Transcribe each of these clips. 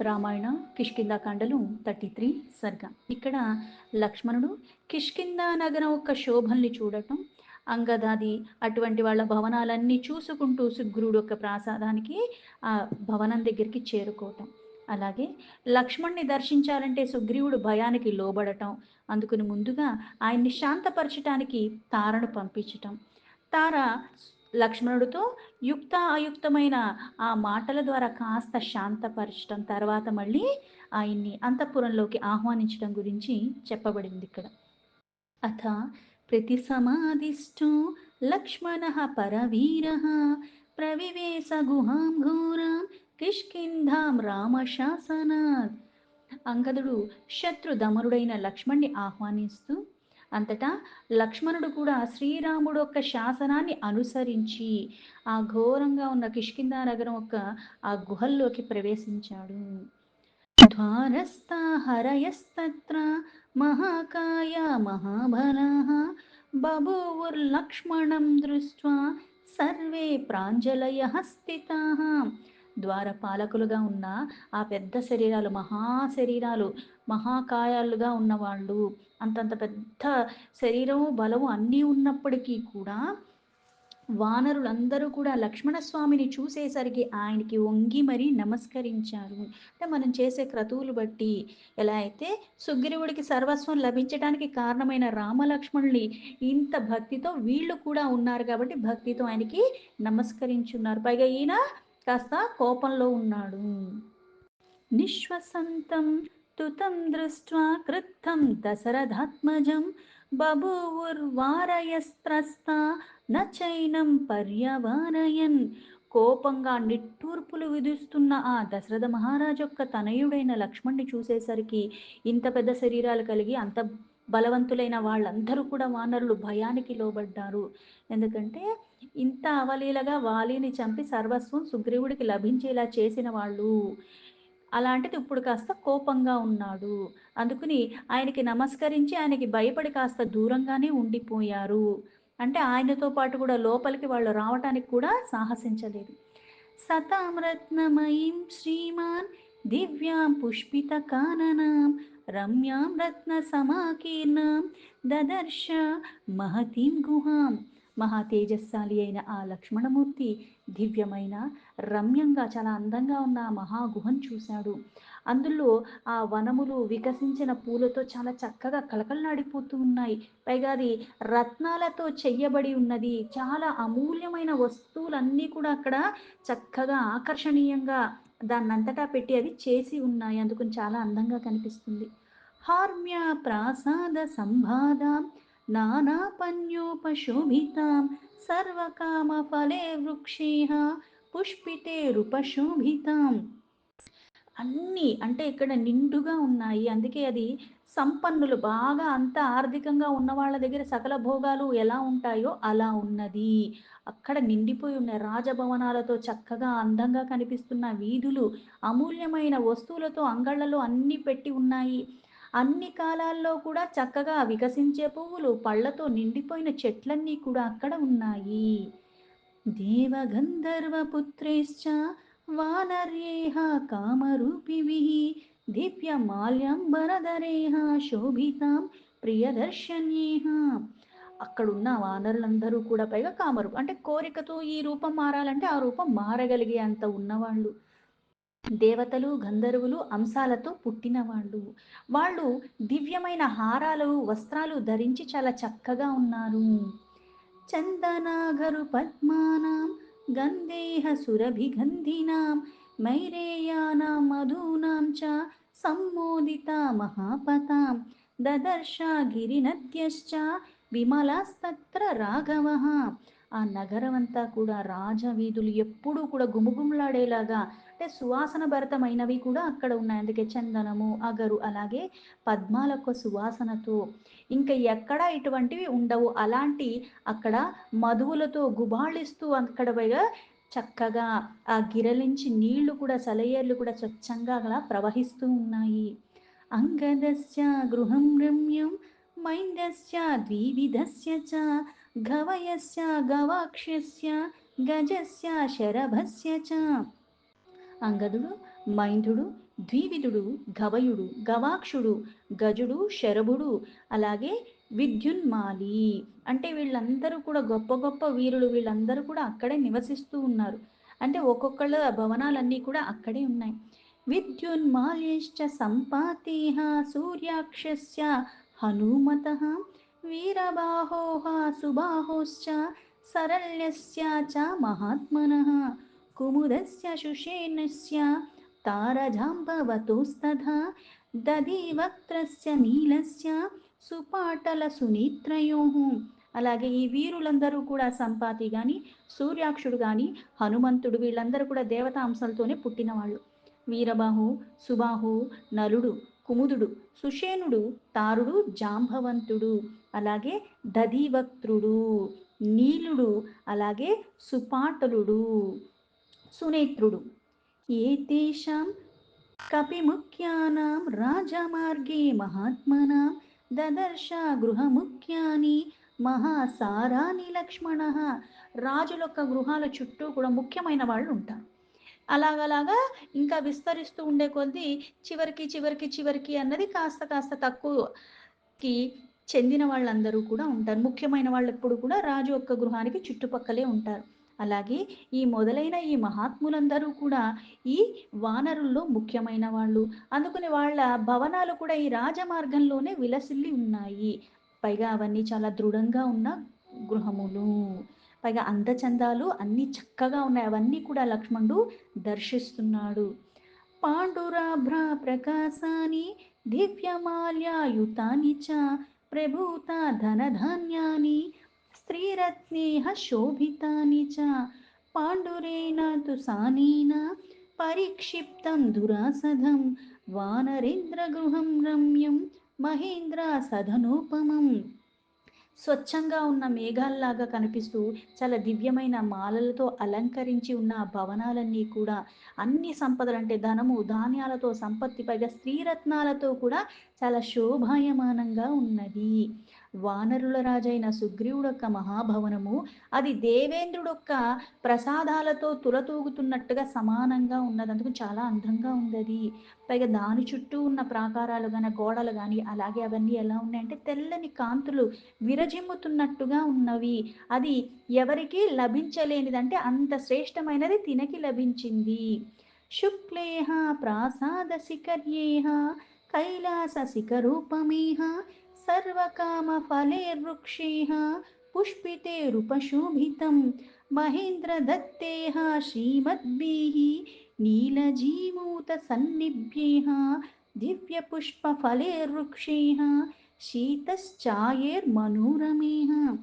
రామాయణ కిష్కింధాకాండలు 33 సర్గ. ఇక్కడ లక్ష్మణుడు కిష్కింధ నగరం యొక్క శోభల్ని చూడటం, అంగదాది అటువంటి వాళ్ళ భవనాలన్నీ చూసుకుంటూ సుగ్రీవుడు యొక్క ప్రాసాదానికి ఆ భవనం దగ్గరికి చేరుకోవటం. అలాగే లక్ష్మణ్ణి దర్శించాలంటే సుగ్రీవుడు భయానికి లోబడటం, అందుకుని ముందుగా ఆయన్ని శాంతపరచటానికి తారను పంపించటం. తార లక్ష్మణుడితో యుక్త అయుక్తమైన ఆ మాటల ద్వారా కాస్త శాంతపరచడం, తర్వాత మళ్ళీ ఆయన్ని అంతఃపురంలోకి ఆహ్వానించడం గురించి చెప్పబడింది ఇక్కడ. అథ ప్రతిసమాదిష్టో లక్ష్మణః పరవీరః ప్రవివేశ గుహాం ఘోరాం కిష్కింధాం రామశాసనాత్. అంగదుడు శత్రుదమరుడైన లక్ష్మణ్ణి ఆహ్వానిస్తూ, అంతటా లక్ష్మణుడు కూడా శ్రీరాముడు యొక్క శాసనాన్ని అనుసరించి ఆ ఘోరంగా ఉన్న కిష్కింధ నగరం యొక్క ఆ గుహల్లోకి ప్రవేశించాడు. ద్వారస్థా హరయస్తత్ర మహాకాయ మహాబలాః బభూవుర్లక్ష్మణం దృష్ట్వా సర్వే ప్రాంజలయః స్థితాః. ద్వారపాలకులుగా ఉన్న ఆ పెద్ద శరీరాలు, మహాశరీరాలు, మహాకాయాలుగా ఉన్నవాళ్ళు, అంతంత పెద్ద శరీరము బలము అన్నీ ఉన్నప్పటికీ కూడా వానరులందరూ కూడా లక్ష్మణస్వామిని చూసేసరికి ఆయనకి వంగి మరీ నమస్కరించారు. అంటే మనం చేసే క్రతువులు బట్టి ఎలా అయితే సుగ్రీవుడికి సర్వస్వం లభించడానికి కారణమైన రామలక్ష్మణుని ఇంత భక్తితో వీళ్ళు కూడా ఉన్నారు కాబట్టి భక్తితో ఆయనకి నమస్కరించున్నారు. పైగా ఈయన కాస్త కోపంలో ఉన్నాడు. నిశ్వసంతం తుతం దృష్ట్వా క్రుద్ధం దశరథాత్మజం బభూవుర్వారయస్త్రస్తా నచైనం పర్యవారయన్. కోపంగా నిట్టూర్పులు విధిస్తున్న ఆ దశరథ మహారాజు యొక్క తనయుడైన లక్ష్మణ్ణి చూసేసరికి ఇంత పెద్ద శరీరాలు కలిగి అంత బలవంతులైన వాళ్ళందరూ కూడా వానరులు భయానికి లోబడ్డారు. ఎందుకంటే ఇంత అవలీలగా వాలిని చంపి సర్వస్వం సుగ్రీవుడికి లభించేలా చేసిన వాళ్ళు. అలాంటిది ఇప్పుడు కాస్త కోపంగా ఉన్నాడు. అందుకుని ఆయనకి నమస్కరించి ఆయనకి భయపడి కాస్త దూరంగానే ఉండిపోయారు. అంటే ఆయనతో పాటు కూడా లోపలికి వాళ్ళు రావటానికి కూడా సాహసించలేదు. సతాం రత్నమయీం శ్రీమాన్ దివ్యాం పుష్పిత కాననాం రమ్యాం రత్న సమాకీర్ణాం దదర్శ మహతీం గుహాం. మహా తేజస్శాలి అయిన ఆ లక్ష్మణమూర్తి దివ్యమైన, రమ్యంగా, చాలా అందంగా ఉన్న ఆ మహాగుహను చూశాడు. అందులో ఆ వనములు వికసించిన పూలతో చాలా చక్కగా కళకళలాడిపోతూ ఉన్నాయి. పైగా అది రత్నాలతో చెయ్యబడి ఉన్నది. చాలా అమూల్యమైన వస్తువులన్నీ కూడా అక్కడ చక్కగా ఆకర్షణీయంగా దాన్నంతటా పెట్టి అవి చేసి ఉన్నాయి. అందుకని చాలా అందంగా కనిపిస్తుంది. హార్మ్య ప్రాసాద సంబాధాం నానాపన్యోపశోభితాం సర్వకామ ఫలే వృక్షేహ పుష్పితే రూపశోభితాం. అన్నీ అంటే ఇక్కడ నిండుగా ఉన్నాయి. అందుకే అది సంపన్నులు, బాగా అంత ఆర్థికంగా ఉన్న వాళ్ళ దగ్గర సకల భోగాలు ఎలా ఉంటాయో అలా ఉన్నది. అక్కడ నిండిపోయి ఉన్న రాజభవనాలతో చక్కగా అందంగా కనిపిస్తున్న వీధులు, అమూల్యమైన వస్తువులతో అంగళ్ళలో అన్నీ పెట్టి ఉన్నాయి. అన్ని కాలాల్లో కూడా చక్కగా వికసించే పువ్వులు, పళ్ళతో నిండిపోయిన చెట్లన్నీ కూడా అక్కడ ఉన్నాయి. దేవగంధర్వపుత్రైశ్చ వానర్యేహ కామరూపిభిః దివ్యమాల్యాంబరధరైః శోభితాం ప్రియదర్శన్యేహ. అక్కడున్న వానరులందరూ కూడా పైగా కామరు అంటే కోరికతో ఈ రూపం మారాలంటే ఆ రూపం మారగలిగే అంత ఉన్నవాళ్ళు. దేవతలు, గంధర్వులు అంశాలతో పుట్టినవాళ్ళు. వాళ్ళు దివ్యమైన హారాలు, వస్త్రాలు ధరించి చాలా చక్కగా ఉన్నారు. చందనాగరు పద్మానాం గంధేహ సురభిగంధినాం మైరేయానాం మధూనాం చ సమ్మోదిత మహాపతాం దదర్శ గిరినద్యశ్చ విమలాస్తత్ర రాఘవః. ఆ నగరం అంతా కూడా రాజవీధులు ఎప్పుడూ కూడా గుమగుమలాడేలాగా, అంటే సువాసన భరితమైనవి కూడా అక్కడ ఉన్నాయి. అందుకే చందనము, అగరు, అలాగే పద్మాలకు సువాసనతో ఇంకా ఎక్కడా ఇటువంటివి ఉండవు. అలాంటి అక్కడ మధువులతో గుబాళిస్తూ అక్కడ పైగా చక్కగా ఆ గిరలించి నీళ్లు కూడా, సెలయేర్లు కూడా స్వచ్ఛంగా అలా ప్రవహిస్తూ ఉన్నాయి. అంగదస్య గృహం రమ్యం మైందస్య ద్వివిధస్య చ గవయస్య గవాక్షస్య గజస్య శరభస్య చ. అంగదుడు, మైంధుడు, ద్వివిధుడు, గవయుడు, గవాక్షుడు, గజుడు, శరభుడు, అలాగే విద్యున్మాలి. అంటే వీళ్ళందరూ కూడా గొప్ప గొప్ప వీరులు. వీళ్ళందరూ కూడా అక్కడే నివసిస్తూ ఉన్నారు. అంటే ఒక్కొక్కళ్ళ భవనాలన్నీ కూడా అక్కడే ఉన్నాయి. విద్యున్మాల్యశ్చ సంపాతిః సూర్యాక్షస్య హనుమతః వీరబాహోః సుబాహోశ్చ సరళస్య చ మహాత్మనః కుముదస్య శుషేణస్య తారజాంబవతోస్తథా దధివక్త్రస్య నీలస్య సుపాటల సునేత్రయోః. అలాగే ఈ వీరులందరూ కూడా సంపాతి గాని, సూర్యాక్షుడు గాని, హనుమంతుడు వీళ్ళందరూ కూడా దేవతా అంశంతోనే పుట్టినవాళ్ళు. వీరబాహు, సుబాహు, నలుడు, కుముదుడు, సుషేణుడు, తారుడు, జాంబవంతుడు, అలాగే దధివక్త్రుడు, నీలుడు, అలాగే సుపాటలుడు, సునేత్రుడు. ఏతేషాం కపిముఖ్యానాం రాజమార్గే మహాత్మనాం దదర్శ గృహముఖ్యాని మహాసారాని లక్ష్మణః. రాజులొక్క గృహాల చుట్టూ కూడా ముఖ్యమైన వాళ్ళు ఉంటారు. అలాగలాగా ఇంకా విస్తరిస్తూ ఉండే కొద్దీ చివరికి చివరికి చివరికి అన్నది కాస్త కాస్త తక్కువకి చెందిన వాళ్ళందరూ కూడా ఉంటారు. ముఖ్యమైన వాళ్ళు ఎప్పుడు కూడా రాజు యొక్క గృహానికి చుట్టుపక్కలే ఉంటారు. అలాగే ఈ మొదలైన ఈ మహాత్ములందరూ కూడా ఈ వానరుల్లో ముఖ్యమైన వాళ్ళు. అందుకని వాళ్ళ భవనాలు కూడా ఈ రాజమార్గంలోనే విలసిల్లి ఉన్నాయి. పైగా అవన్నీ చాలా దృఢంగా ఉన్న గృహములు. పైగా అందచందాలు అన్నీ చక్కగా ఉన్నాయి. అవన్నీ కూడా లక్ష్మణుడు దర్శిస్తున్నాడు. పాండురాభ్ర ప్రకాశాని దివ్యమాల్యాయుతాని చ ప్రభూత ధనధాన్యాని స్త్రీరత్నేహ శోభితాని చ పాండురేణ తు సానేన పరిక్షిప్తం దురాసధం వానరేంద్రగృహం రమ్యం మహేంద్ర సదనోపమం. స్వచ్ఛంగా ఉన్న మేఘాల్లాగా కనిపిస్తూ చాలా దివ్యమైన మాలలతో అలంకరించి ఉన్న ఆ భవనాలన్నీ కూడా అన్ని సంపదలు అంటే ధనము ధాన్యాలతో సంపత్తి పైగా స్త్రీరత్నాలతో కూడా చాలా శోభాయమానంగా ఉన్నది. వానరుల రాజైన సుగ్రీవుడొక్క మహాభవనము అది దేవేంద్రుడొక్క ప్రసాదాలతో తులతూగుతున్నట్టుగా సమానంగా ఉన్నది. అందుకు చాలా అందంగా ఉంది. పైగా దాని చుట్టూ ఉన్న ప్రాకారాలు కానీ గోడలు కానీ అలాగే అవన్నీ ఎలా ఉన్నాయంటే తెల్లని కాంతులు విరజిమ్ముతున్నట్టుగా ఉన్నవి. అది ఎవరికీ లభించలేనిదంటే అంత శ్రేష్టమైనది తినకి లభించింది. శుక్లేహ ప్రాసాద శిఖర్యేహ కైలాస శిఖరూపమేహ సర్వకామ ఫలేర్వృక్షేహ పుష్పితేరుపశోభితం మహేంద్ర దత్తేహ శ్రీమద్భిః నీలజీమూత సన్నిభ్యేహ దివ్య పుష్ప ఫలేర్వృక్షేహ శీతశ్చాయేర్మనోరమేహ.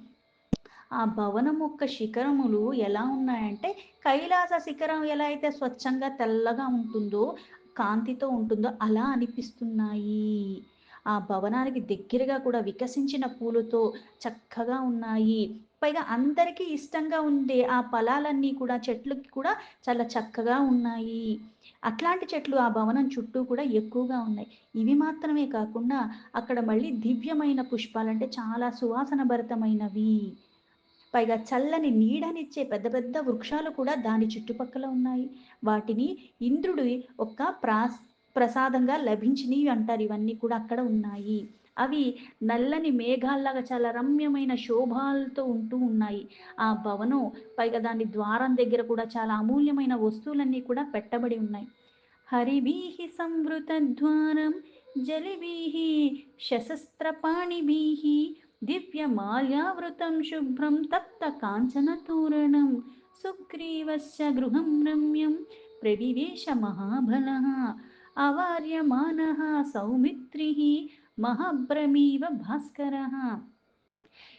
ఆ భవనం యొక్క శిఖరములు ఎలా ఉన్నాయంటే కైలాస శిఖరం ఎలా అయితే స్వచ్ఛంగా తెల్లగా ఉంటుందో కాంతితో ఉంటుందో అలా అనిపిస్తున్నాయి. ఆ భవనానికి దగ్గరగా కూడా వికసించిన పూలతో చక్కగా ఉన్నాయి. పైగా అందరికీ ఇష్టంగా ఉండే ఆ ఫలాలన్నీ కూడా చెట్లకి కూడా చాలా చక్కగా ఉన్నాయి. అట్లాంటి చెట్లు ఆ భవనం చుట్టూ కూడా ఎక్కువగా ఉన్నాయి. ఇవి మాత్రమే కాకుండా అక్కడ మళ్ళీ దివ్యమైన పుష్పాలంటే చాలా సువాసన భరితమైనవి. పైగా చల్లని నీడనిచ్చే పెద్ద పెద్ద వృక్షాలు కూడా దాని చుట్టుపక్కల ఉన్నాయి. వాటిని ఇంద్రుడి ఒక ప్రసాదంగా లభించినవి అంటారు. ఇవన్నీ కూడా అక్కడ ఉన్నాయి. అవి నల్లని మేఘాల్లాగా చాలా రమ్యమైన శోభాలతో ఉంటూ ఉన్నాయి. ఆ భవనం పైగా దాని ద్వారం దగ్గర కూడా చాలా అమూల్యమైన వస్తువులన్నీ కూడా పెట్టబడి ఉన్నాయి. హరిభిః సంవృతద్వారం జలిభిః శస్త్రపాణిభిః దివ్యమాల్యావృతం శుభ్రం తప్త కాంచనతోరణం సుగ్రీవస్య గృహం రమ్యం ప్రవివేశ మహాబలః అవార్యమానః సౌమిత్రిః మహాబ్రమీవ భాస్కరః.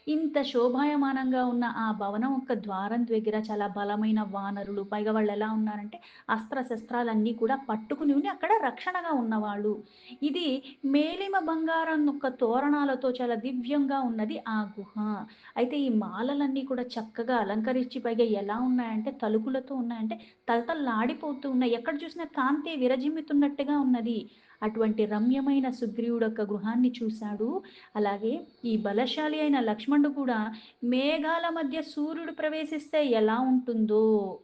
ఇంత శోభాయమానంగా ఉన్న ఆ భవనం యొక్క ద్వారం దగ్గర చాలా బలమైన వానరులు పైగా వాళ్ళు ఎలా ఉన్నారంటే అస్త్ర శస్త్రాలన్నీ కూడా పట్టుకుని ఉండి అక్కడ రక్షణగా ఉన్నవాళ్ళు. ఇది మేలిమ బంగారం యొక్క తోరణాలతో చాలా దివ్యంగా ఉన్నది ఆ గుహ. అయితే ఈ మాలలన్నీ కూడా చక్కగా అలంకరించి పైగా ఎలా ఉన్నాయంటే తలుపులతో ఉన్నాయంటే తలతల్లాడిపోతూ ఉన్నాయి. ఎక్కడ చూసినా కాంతి విరజిమ్ముతున్నట్టుగా ఉన్నది. అటువంటి రమ్యమైన సుగ్రీవుడు యొక్క గృహాన్ని చూశాడు. అలాగే ఈ బలశాలి అయిన లక్ష్మణుడు కూడా మేఘాల మధ్య సూర్యుడు ప్రవేశిస్తే ఎలా ఉంటుందో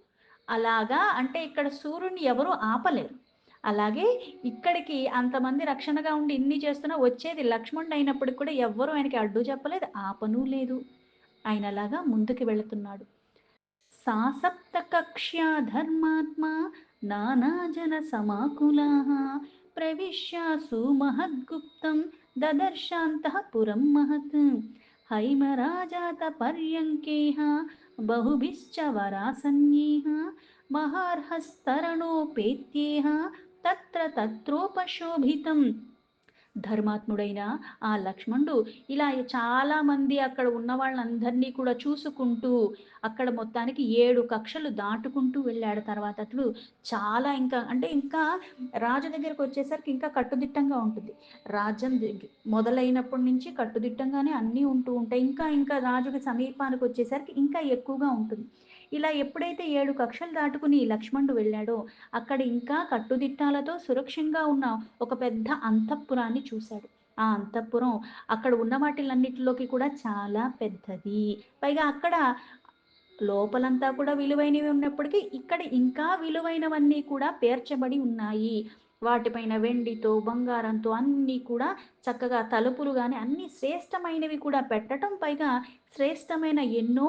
అలాగా అంటే ఇక్కడ సూర్యుడిని ఎవరు ఆపలేరు. అలాగే ఇక్కడికి అంతమంది రక్షణగా ఉండి ఇన్ని చేస్తున్నా వచ్చేది లక్ష్మణుడయినప్పటికి కూడా ఎవ్వరు ఆయనకి అడ్డు చెప్పలేదు, ఆపనూ లేదు. ఆయనలాగా ముందుకు వెళుతున్నాడు. सा सप्तकक्ष्या धर्मात्मा नानाजनसमाकुलाः प्रविश्यासु महद्गुप्तं ददर्शान्तःपुरं महत् हैमराजातपर्यङ्केह बहुभिश्च वरासन्येह महार्हस्तरणोपेत्येह तत्र तत्रोपशोभितम् ధర్మాత్ముడైన ఆ లక్ష్మణుడు ఇలా చాలామంది అక్కడ ఉన్న వాళ్ళందరినీ కూడా చూసుకుంటూ అక్కడ మొత్తానికి 7 కక్షలు దాటుకుంటూ వెళ్ళాడు. తర్వాత అతడు చాలా ఇంకా రాజు దగ్గరకొచ్చేసరికి ఇంకా కట్టుదిట్టంగా ఉంటుంది. రాజ్యం మొదలైనప్పటి నుంచి కట్టుదిట్టంగానే అన్నీ ఉంటూ ఉంటాయి. ఇంకా రాజుకి సమీపానికొచ్చేసరికి ఇంకా ఎక్కువగా ఉంటుంది. ఇలా ఎప్పుడైతే 7 కక్షలు దాటుకుని లక్ష్మణుడు వెళ్ళాడో, అక్కడ ఇంకా కట్టుదిట్టాలతో సురక్షంగా ఉన్న ఒక పెద్ద అంతఃపురాన్ని చూశాడు. ఆ అంతఃపురం అక్కడ ఉన్న వాటిలన్నిటిలోకి కూడా చాలా పెద్దది. పైగా అక్కడ లోపలంతా కూడా విలువైనవి ఉన్నప్పటికీ, ఇక్కడ ఇంకా విలువైనవన్నీ కూడా పేర్చబడి ఉన్నాయి. వాటిపైన వెండితో, బంగారంతో అన్నీ కూడా చక్కగా తలుపులు గాని అన్నీ శ్రేష్టమైనవి కూడా పెట్టటం, పైగా శ్రేష్టమైన ఎన్నో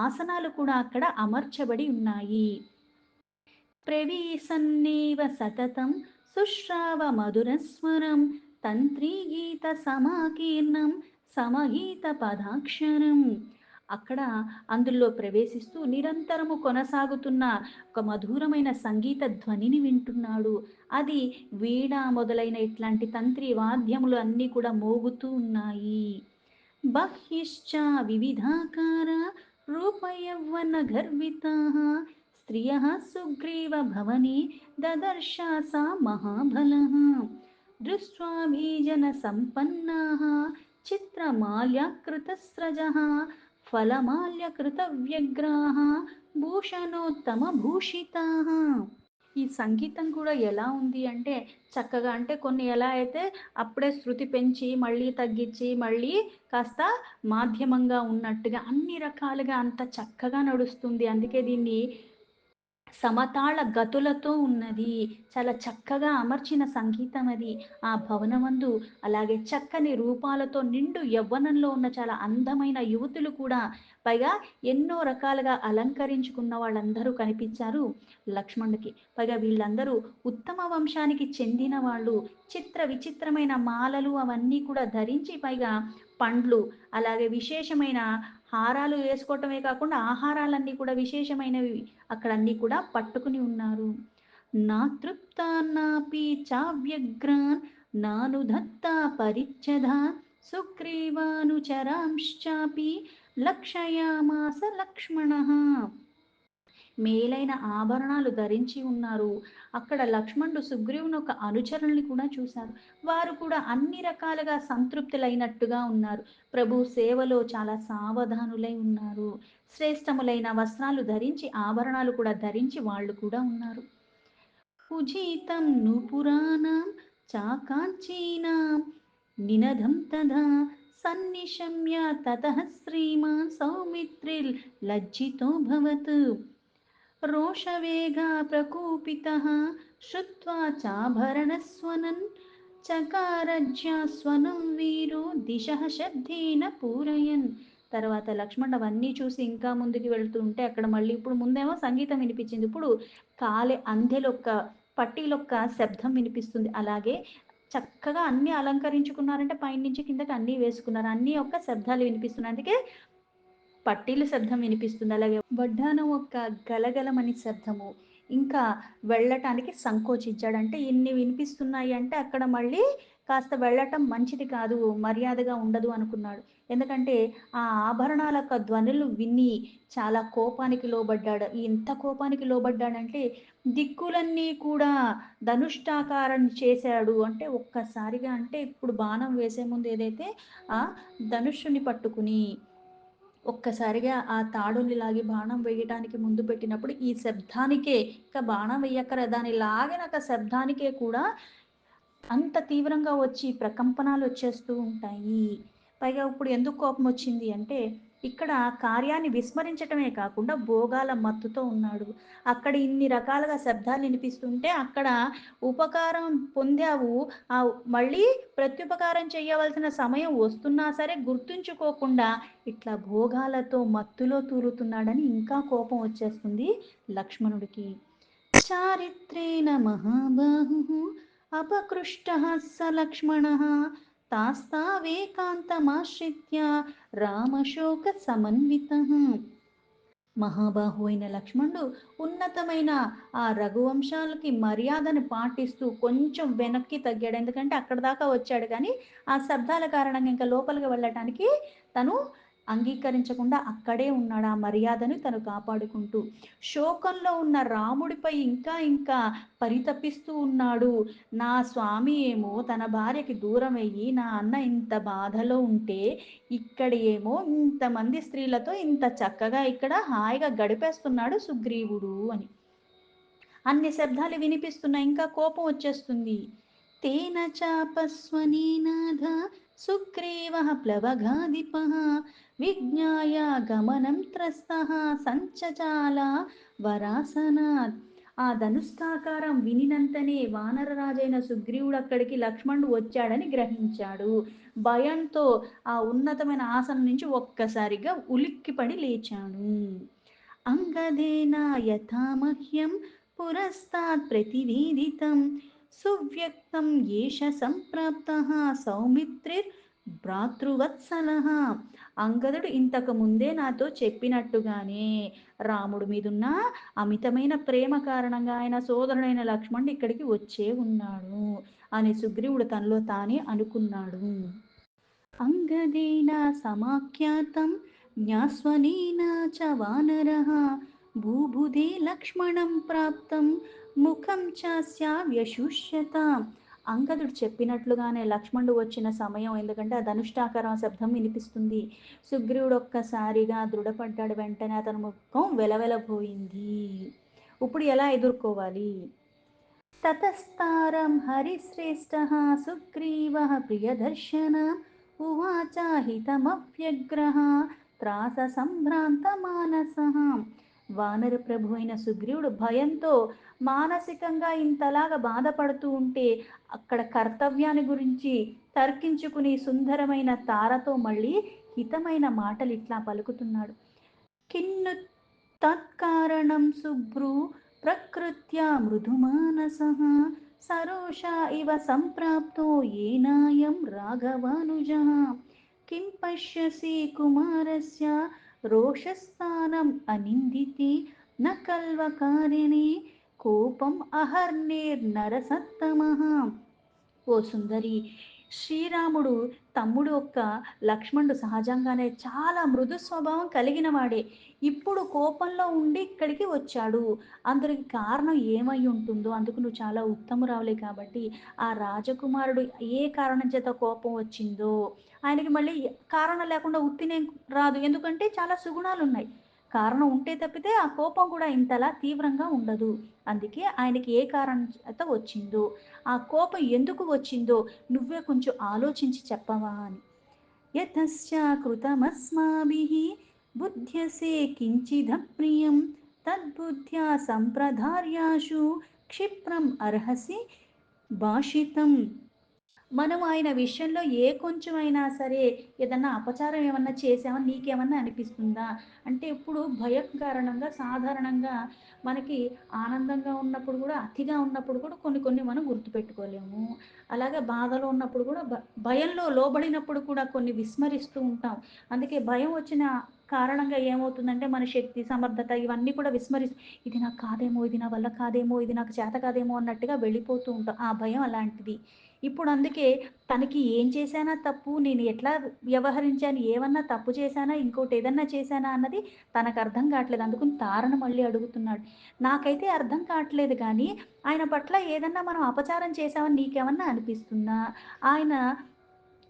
ఆసనాలు కూడా అక్కడ అమర్చబడి ఉన్నాయి. ప్రవీసన్నేవ సతతం శుశ్రావ మధురస్వరం తంత్రీగీత సమాకీర్ణం సమగీత పదాక్షరం. అక్కడ అందులో ప్రవేశిస్తూ నిరంతరము కొనసాగుతున్న ఒక మధురమైన సంగీత ధ్వనిని వింటున్నాడు. అది వీణ మొదలైన ఇట్లాంటి తంత్రి వాద్యములు అన్నీ కూడా మోగుతూ ఉన్నాయి. బహ్యిశ్చ వివిధాకార రూపయౌవనగర్వితాः స్త్రియः సుగ్రీవభవనే దదర్శ సా మహాబలः దృష్ట్వా భీజనసంపన్నాः చిత్రమాల్యాకృతస్రజः ఫలమాల్యకృతవ్యగ్రాः భూషణోత్తమభూషితాः. ఈ సంగీతం కూడా ఎలా ఉంది అంటే చక్కగా, అంటే కొన్ని ఎలా అయితే అప్పుడే శృతి పెంచి మళ్ళీ తగ్గించి మళ్ళీ కాస్త మాధ్యమంగా ఉన్నట్టుగా అన్ని రకాలుగా అంత చక్కగా నడుస్తుంది. అందుకే దీన్ని సమతాళ గతులతో ఉన్నది. చాలా చక్కగా అమర్చిన సంగీతం అది. ఆ భవనమందు అలాగే చక్కని రూపాలతో నిండు యవ్వనంలో ఉన్న చాలా అందమైన యువతులు కూడా, పైగా ఎన్నో రకాలుగా అలంకరించుకున్న వాళ్ళందరూ కనిపించారు లక్ష్మణుడికి. పైగా వీళ్ళందరూ ఉత్తమ వంశానికి చెందిన వాళ్ళు. చిత్ర విచిత్రమైన మాలలు అవన్నీ కూడా ధరించి, పైగా పండ్లు అలాగే విశేషమైన హారాలు వేసుకోవటమే కాకుండా ఆహారాలన్నీ కూడా విశేషమైనవి అక్కడ అన్నీ కూడా పట్టుకుని ఉన్నారు. నా తృప్తాన్నాపి చావ్యగ్రాన్ నానుధత్తా పరిచ్ఛదాన్ సుగ్రీవానుచరాంశ్చాపి లక్షయామాస లక్ష్మణః. మేలైన ఆభరణాలు ధరించి ఉన్నారు. అక్కడ లక్ష్మణుడు సుగ్రీవుని ఒక అనుచరుల్ని కూడా చూశారు. వారు కూడా అన్ని రకాలుగా సంతృప్తులైనట్టుగా ఉన్నారు. ప్రభు సేవలో చాలా సావధానులై ఉన్నారు. శ్రేష్టములైన వస్త్రాలు ధరించి, ఆభరణాలు కూడా ధరించి వాళ్ళు కూడా ఉన్నారు. ఉజీతం నూపురాణం చాకాంచీనాం నినదం తదా సన్నిశమ్య తతః శ్రీమాన్ సౌమిత్రిల్ లజ్జితోऽభవత్ రోషవేగా ప్రకూపితః శ్రుత్వా చాభరణస్వనన్ చకారజ్యాస్వనం వీరో దిశః శబ్దేన పూరయన్. తర్వాత లక్ష్మణుడు అవన్నీ చూసి ఇంకా ముందుకు వెళ్తూ ఉంటే అక్కడ మళ్ళీ ఇప్పుడు ముందేమో సంగీతం వినిపించింది, ఇప్పుడు కాలే అందెలొక్క పట్టీలొక్క శబ్దం వినిపిస్తుంది. అలాగే చక్కగా అన్నీ అలంకరించుకున్నారంటే పైనుంచి కిందకి అన్నీ వేసుకున్నారు, అన్నీ యొక్క శబ్దాలు వినిపిస్తున్నాయి. అందుకే పట్టీల శబ్దం వినిపిస్తుంది. అలాగే వడ్డానం ఒక గలగలమని శబ్దము. ఇంకా వెళ్ళటానికి సంకోచించాడు. అంటే ఇన్ని వినిపిస్తున్నాయి అంటే అక్కడ మళ్ళీ కాస్త వెళ్ళటం మంచిది కాదు, మర్యాదగా ఉండదు అనుకున్నాడు. ఎందుకంటే ఆ ఆభరణాల యొక్క ధ్వనులు విని చాలా కోపానికి లోబడ్డాడు. ఎంత కోపానికి లోబడ్డాడంటే దిక్కులన్నీ కూడా ధనుష్టాకారం చేశాడు. అంటే ఒక్కసారిగా, అంటే ఇప్పుడు బాణం వేసే ముందు ఏదైతే ఆ ధనుష్యుని పట్టుకుని ఒక్కసారిగా ఆ తాడుని లాగి బాణం వేయటానికి ముందు పెట్టినప్పుడు ఈ శబ్దానికే, ఇక బాణం వేయక్కర దాన్ని లాగిన శబ్దానికే కూడా అంత తీవ్రంగా వచ్చి ప్రకంపనాలు వచ్చేస్తూ ఉంటాయి. పైగా ఇప్పుడు ఎందుకు కోపం వచ్చింది అంటే ఇక్కడ కార్యాన్ని విస్మరించటమే కాకుండా భోగాల మత్తుతో ఉన్నాడు. అక్కడ ఇన్ని రకాలుగా శబ్దాలు వినిపిస్తుంటే అక్కడ ఉపకారం పొందావు. మళ్ళీ ప్రత్యుపకారం చేయవలసిన సమయం వస్తున్నా సరే గుర్తుంచుకోకుండా ఇట్లా భోగాలతో మత్తులో తూలుతున్నాడని ఇంకా కోపం వచ్చేస్తుంది లక్ష్మణుడికి. చారిత్రేణ మహాబాహుః అపకృష్టः స లక్ష్మణः తాస్తావేకాంతమాశ్రిత్య రామశోకసమన్వితః. మహాబాహు అయిన లక్ష్మణుడు ఉన్నతమైన ఆ రఘువంశాలకి మర్యాదను పాటిస్తూ కొంచెం వెనక్కి తగ్గాడు. ఎందుకంటే అక్కడి దాకా వచ్చాడు కానీ ఆ శబ్దాల కారణంగా ఇంకా లోపలికి వెళ్ళటానికి తను అంగీకరించకుండా అక్కడే ఉన్నాడు. ఆ మర్యాదను తను కాపాడుకుంటూ. శోకంలో ఉన్న రాముడిపై ఇంకా ఇంకా పరితపిస్తూ ఉన్నాడు. నా స్వామి ఏమో తన భార్యకి దూరమయ్యి నా అన్న ఇంత బాధలో ఉంటే ఇక్కడ ఏమో ఇంతమంది స్త్రీలతో ఇంత చక్కగా ఇక్కడ హాయిగా గడిపేస్తున్నాడు సుగ్రీవుడు అని. అన్ని శబ్దాలు వినిపిస్తున్నాయి. ఇంకా కోపం వచ్చేస్తుంది. తేన చాపస్వనేనాథ సుగ్రీవః ప్లవగాధిపః విజ్ఞాయ గమనం త్రస్తః సంచచాల వరాసనాత్. ఆ ధనుష్కాకారం వినినంతనే వానరరాజైన సుగ్రీవుడు అక్కడికి లక్ష్మణుడు వచ్చాడని గ్రహించాడు. భయంతో ఆ ఉన్నతమైన ఆసనం నుంచి ఒక్కసారిగా ఉలిక్కిపడి లేచాడు. అంగదేన యథామహ్యం పురస్తాత్ ప్రతివేదితం సువ్యక్తం ఏష సంప్రాప్తః సౌమిత్రిర్ భ్రాతృవత్సలః. అంగదుడు ఇంతకు ముందే నాతో చెప్పినట్టుగానే రాముడి మీదున్న అమితమైన ప్రేమ కారణంగా ఆయన సోదరుడైన లక్ష్మణుడు ఇక్కడికి వచ్చే ఉన్నాడు అని సుగ్రీవుడు తనలో తానే అనుకున్నాడు. అంగదేన సమాఖ్యాతం జ్ఞాస్వనేన చ వానరః భూభుదే లక్ష్మణం ప్రాప్తం ముఖం చాస్యావ్యశుష్యత. అంగదుడు చెప్పినట్లుగానే లక్ష్మణుడు వచ్చిన సమయం, ఎందుకంటే ఆ ధనుష్టాకారం శబ్దం వినిపిస్తుంది. సుగ్రీవుడు ఒక్కసారిగా దృఢపడ్డాడు. వెంటనే అతని ముఖం వెలవెలబోయింది. ఇప్పుడు ఎలా ఎదుర్కోవాలి? తతస్తారం హరిశ్రేష్టః సుగ్రీవః ప్రియదర్శన ఉవాచ హితమవ్యగ్రః త్రాస సంభ్రాంత మానసః. వానర ప్రభు అయిన సుగ్రీవుడు భయంతో మానసికంగా ఇంతలాగా బాధపడుతూ ఉంటే అక్కడ కర్తవ్యాన్ని గురించి తర్కించుకుని సుందరమైన తారతో మళ్ళీ హితమైన మాటలు ఇట్లా పలుకుతున్నాడు. కిన్ను తత్కారణం శుభ్రు ప్రకృత్యా మృదుమానసః సరోషా ఇవ సంప్రాప్తో ఏనాయం రాఘవానుజః కిం పశ్యసి కుమారస్య రోషస్థానం అనిందితే న కల్వకారిణి కోపం అహర్నేర్నరసత్తమః. ఓ సుందరి, శ్రీరాముడు తమ్ముడు ఒక్క లక్ష్మణుడు సహజంగానే చాలా మృదు స్వభావం కలిగిన వాడే. ఇప్పుడు కోపంలో ఉండి ఇక్కడికి వచ్చాడు. అందునికి కారణం ఏమై ఉంటుందో, అందుకు నువ్వు చాలా ఉత్తమురావులే కాబట్టి ఆ రాజకుమారుడు ఏ కారణం చేత కోపం వచ్చిందో, ఆయనకి మళ్ళీ కారణం లేకుండా ఉత్తినే రాదు. ఎందుకంటే చాలా సుగుణాలు ఉన్నాయి. కారణం ఉంటే తప్పితే ఆ కోపం కూడా ఇంతలా తీవ్రంగా ఉండదు. అందుకే ఆయనకి ఏ కారణం చేత వచ్చిందో, ఆ కోపం ఎందుకు వచ్చిందో నువ్వే కొంచెం ఆలోచించి చెప్పవా అని. యతశ్చ కృతమస్మాభిః బుధ్యసే కించిదప్రియం తద్బుద్ధ్యా సంప్రదార్యాషు క్షిప్రం అర్హసి భాషితం. మనం ఆయన విషయంలో ఏ కొంచెమైనా సరే ఏదన్నా అపచారం ఏమన్నా చేసామని నీకేమన్నా అనిపిస్తుందా? అంటే ఇప్పుడు భయం కారణంగా సాధారణంగా మనకి ఆనందంగా ఉన్నప్పుడు కూడా, అతిగా ఉన్నప్పుడు కూడా కొన్ని కొన్ని మనం గుర్తుపెట్టుకోలేము. అలాగే బాధలో ఉన్నప్పుడు కూడా భయంలో లోబడినప్పుడు కూడా కొన్ని విస్మరిస్తూ ఉంటాం. అందుకే భయం వచ్చిన కారణంగా ఏమవుతుందంటే మన శక్తి, సమర్థత ఇవన్నీ కూడా ఇది నాకు కాదేమో, ఇది నా వల్ల కాదేమో, ఇది నాకు చేత కాదేమో అన్నట్టుగా వెళ్ళిపోతూ ఉంటాం. ఆ భయం అలాంటిది. ఇప్పుడు అందుకే తనకి ఏం చేశానా తప్పు, నేను ఎట్లా వ్యవహరించాను, ఏమన్నా తప్పు చేశానా, ఇంకోటి ఏదన్నా చేశానా అన్నది తనకు అర్థం కావట్లేదు. అందుకని తారను మళ్ళీ అడుగుతున్నాడు. నాకైతే అర్థం కావట్లేదు కానీ ఆయన పట్ల ఏదన్నా మనం అపచారం చేశామని నీకేమన్నా అనిపిస్తుందా? ఆయన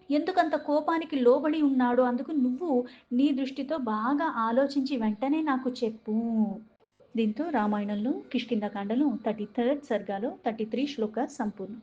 ఎందుకంత కోపానికి లోబడి ఉన్నాడో అందుకు నువ్వు నీ దృష్టితో బాగా ఆలోచించి వెంటనే నాకు చెప్పు. దీంతో రామాయణంలో కిష్కింధకాండలో 33rd సర్గాలో 33 శ్లోక సంపూర్ణం.